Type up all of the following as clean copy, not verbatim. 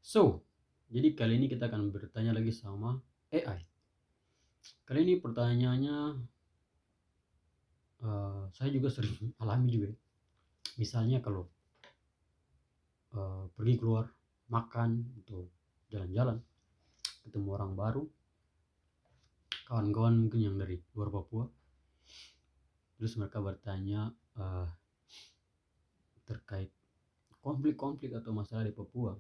So, jadi kali ini kita akan bertanya lagi sama AI. Kali ini pertanyaannya saya juga sering alami juga. Misalnya kalau pergi keluar makan atau jalan-jalan, ketemu orang baru, kawan-kawan mungkin yang dari luar Papua, terus mereka bertanya terkait konflik-konflik atau masalah di Papua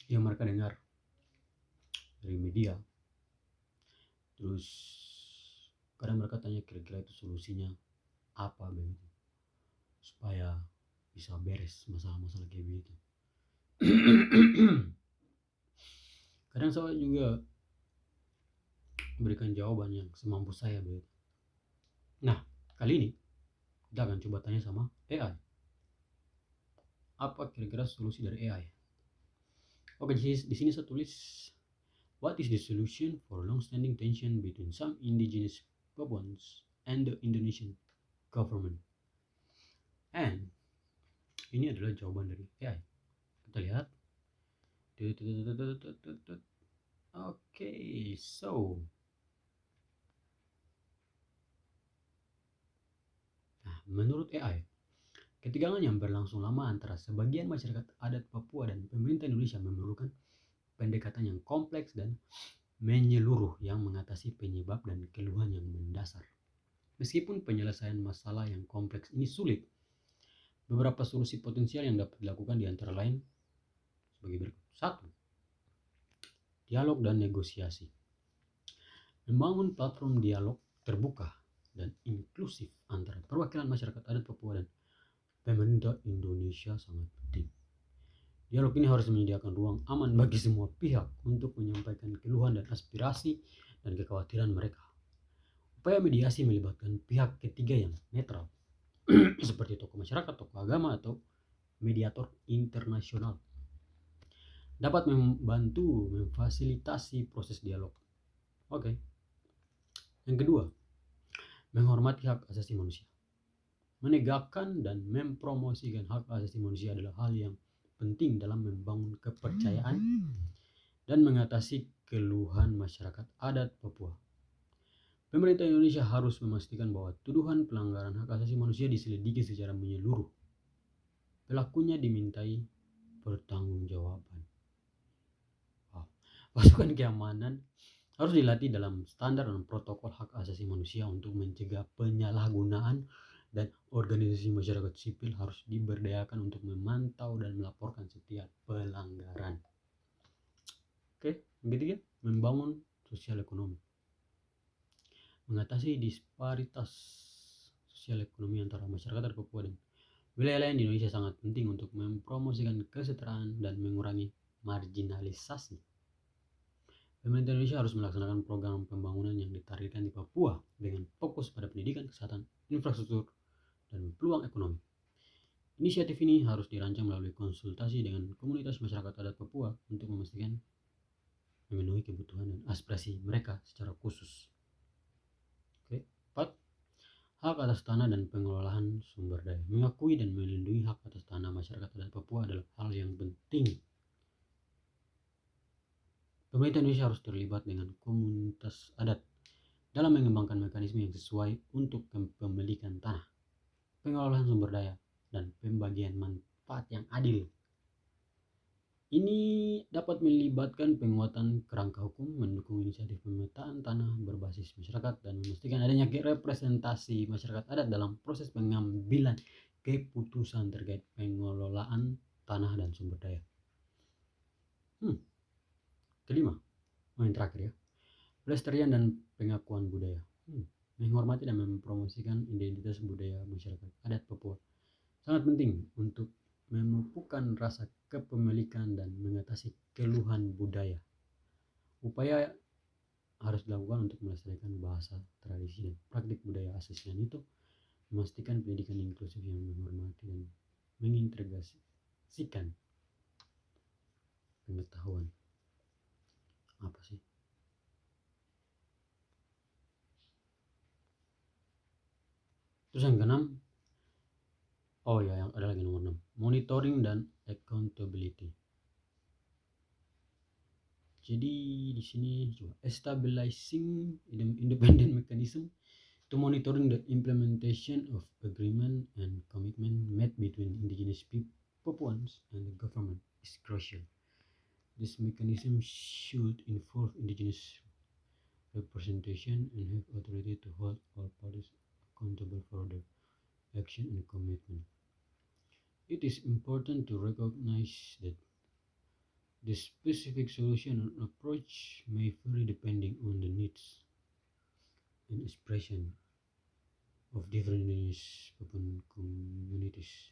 yang mereka dengar dari media. Terus kadang mereka tanya kira-kira itu solusinya apa begitu supaya bisa beres masalah-masalah kayak begitu. Kadang saya juga berikan jawaban yang semampu saya begitu. Nah, kali ini kita akan coba tanya sama AI. Apa kira-kira solusi dari AI? Oke, di sini saya tulis what is the solution for long-standing tension between some indigenous Papuans and the Indonesian government? And ini adalah jawaban dari AI. Kita lihat. Oke, so menurut AI, ketegangan yang berlangsung lama antara sebagian masyarakat adat Papua dan pemerintah Indonesia memerlukan pendekatan yang kompleks dan menyeluruh yang mengatasi penyebab dan keluhan yang mendasar. Meskipun penyelesaian masalah yang kompleks ini sulit, beberapa solusi potensial yang dapat dilakukan di antara lain sebagai berikut. 1. Dialog dan negosiasi. Membangun platform dialog terbuka dan inklusif antara perwakilan masyarakat adat Papua dan pemerintah Indonesia sangat penting. Dialog ini harus menyediakan ruang aman bagi semua pihak untuk menyampaikan keluhan dan aspirasi dan kekhawatiran mereka. Upaya mediasi melibatkan pihak ketiga yang netral, seperti tokoh masyarakat, tokoh agama, atau mediator internasional, dapat membantu memfasilitasi proses dialog. Oke. Yang kedua, menghormati hak asasi manusia. Menegakkan dan mempromosikan hak asasi manusia adalah hal yang penting dalam membangun kepercayaan dan mengatasi keluhan masyarakat adat Papua. Pemerintah Indonesia harus memastikan bahwa tuduhan pelanggaran hak asasi manusia diselidiki secara menyeluruh. Pelakunya dimintai pertanggungjawaban. Pasukan keamanan harus dilatih dalam standar dan protokol hak asasi manusia untuk mencegah penyalahgunaan, dan organisasi masyarakat sipil harus diberdayakan untuk memantau dan melaporkan setiap pelanggaran. Oke, yang ketiga, membangun sosial ekonomi. Mengatasi disparitas sosial ekonomi antara masyarakat Papua dan wilayah lain di Indonesia sangat penting untuk mempromosikan kesetaraan dan mengurangi marginalisasi. Pemerintah Indonesia harus melaksanakan program pembangunan yang ditargetkan di Papua dengan fokus pada pendidikan, kesehatan, infrastruktur, dan peluang ekonomi. Inisiatif ini harus dirancang melalui konsultasi dengan komunitas masyarakat adat Papua untuk memastikan memenuhi kebutuhan dan aspirasi mereka secara khusus. Oke. 4. Hak atas tanah dan pengelolaan sumber daya. Mengakui dan melindungi hak atas tanah masyarakat adat Papua adalah hal yang penting. Pemerintah Indonesia harus terlibat dengan komunitas adat dalam mengembangkan mekanisme yang sesuai untuk kepemilikan tanah, pengelolaan sumber daya, dan pembagian manfaat yang adil. Ini dapat melibatkan penguatan kerangka hukum, mendukung inisiatif pemetaan tanah berbasis masyarakat, dan memastikan adanya representasi masyarakat adat dalam proses pengambilan keputusan terkait pengelolaan tanah dan sumber daya. Kelima, yang terakhir ya, pelestarian dan pengakuan budaya. Menghormati dan mempromosikan identitas budaya masyarakat adat Papua sangat penting untuk memupukkan rasa kepemilikan dan mengatasi keluhan budaya. Upaya harus dilakukan untuk melestarikan bahasa, tradisi, dan praktik budaya asli. Selain itu, memastikan pendidikan inklusif yang menghormati dan mengintegrasikan pengetahuan. Apa sih? Terus yang keenam, yang ada lagi nomor 6, monitoring dan accountability. Jadi di sini coba establishing independent mechanism to monitoring the implementation of agreement and commitment made between indigenous Papuans and the government is crucial. This mechanism should involve indigenous representation and have authority to hold all parties accountable for their action and commitment. It is important to recognize that the specific solution and approach may vary depending on the needs and expression of different indigenous Papuan communities.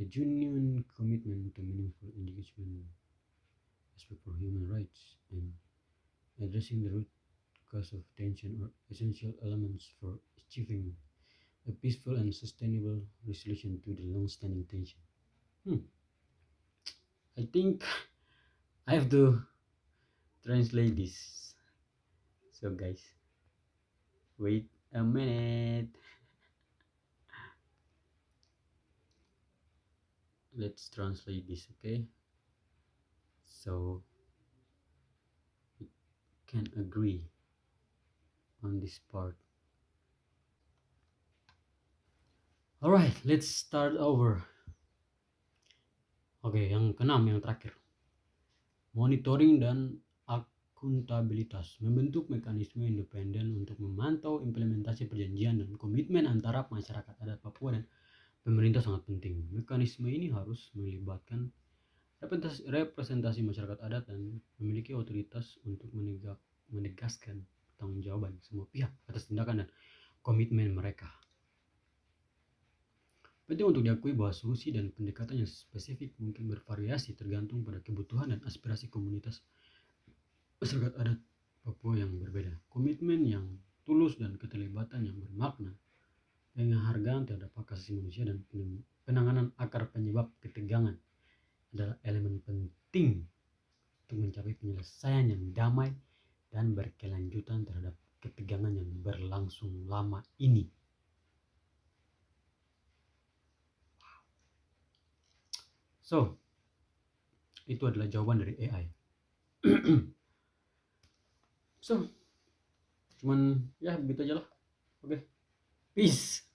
A genuine commitment to meaningful engagement, respect for human rights, and addressing the root cause of tension are essential elements for achieving a peaceful and sustainable resolution to the long-standing tension. Hmm, I think I have to translate this. So guys, wait a minute. Let's translate this, okay? So we can agree on this part. Alright, let's start over. Oke, yang keenam, yang terakhir. Monitoring dan akuntabilitas. Membentuk mekanisme independen untuk memantau implementasi perjanjian dan komitmen antara masyarakat adat Papua dan pemerintah sangat penting. Mekanisme ini harus melibatkan representasi masyarakat adat dan memiliki otoritas untuk menegaskan pertanggungjawaban semua pihak atas tindakan dan komitmen mereka. Penting untuk diakui bahwa solusi dan pendekatan yang spesifik mungkin bervariasi tergantung pada kebutuhan dan aspirasi komunitas masyarakat adat Papua yang berbeda. Komitmen yang tulus dan keterlibatan yang bermakna, penghargaan terhadap hak asasi manusia dan penanganan akar penyebab ketegangan adalah elemen penting untuk mencapai penyelesaian yang damai dan berkelanjutan terhadap ketegangan yang berlangsung lama ini. So, itu adalah jawaban dari AI. So, cuman ya begitu aja lah. Oke. Peace.